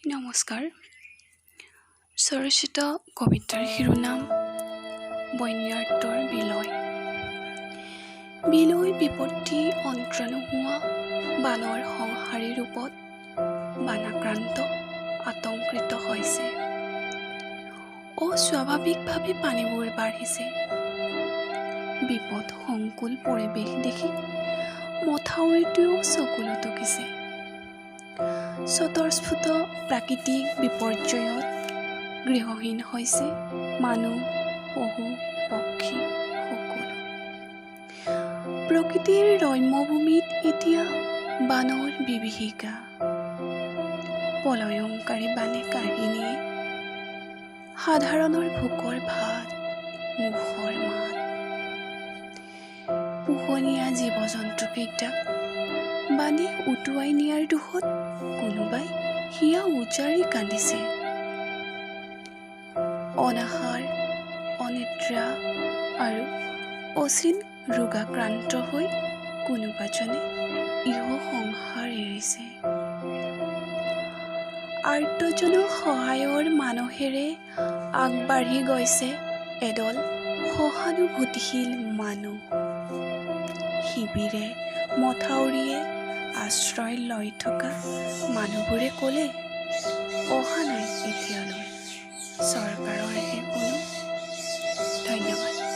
নমস্কাৰ। স্বৰচিত কবিতাৰ শিৰোনাম বন্যাৰ্তৰ বিলয়। বিলয় বিপত্তি অন্ত নোহোৱা বানৰ সংহাৰী ৰূপত বানাক্ৰান্ত আতংকিত হৈছে। অস্বাভাৱিকভাৱে পানীবোৰ বাঢ়িছে। বিপদ সংকুল পৰিৱেশ দেখি মথাউৰিটোৱেও চকুলো টুকিছে। স্বতঃস্ফূৰ্ত প্ৰাকৃতিক বিপৰ্যয়ত গৃহহীন হৈছে মানুহ, পশু, পক্ষী সকলো। প্ৰকৃতিৰ ৰম্যভূমিত এতিয়া বানৰ বিভীষিকা। প্ৰলয়ংকাৰী বানে কাঢ়ি নিয়ে সাধাৰণৰ ভোকৰ ভাত, মুখৰ মাত। পোহনীয়া জীৱ-জন্তুকেইটাক বানে উটুৱাই নিয়াৰ দুখত কোনোবাই হিয়া উজাৰি কান্দিছে। অনাহাৰ, অনিদ্ৰা আৰু অচিন ৰোগাক্ৰান্ত হৈ কোনোবাজনে ইহ সংসাৰ এৰিছে। আৰ্তজনক সহায়ৰ মানসেৰে আগবাঢ়ি গৈছে এদল সহানুভূতিশীল মানুহ। শিবিৰে মথাউৰিয়ে আশ্ৰয় লৈ থকা মানুহবোৰে ক'লে, অহা নাই এতিয়ালৈ চৰকাৰৰহে কোনো। ধন্যবাদ।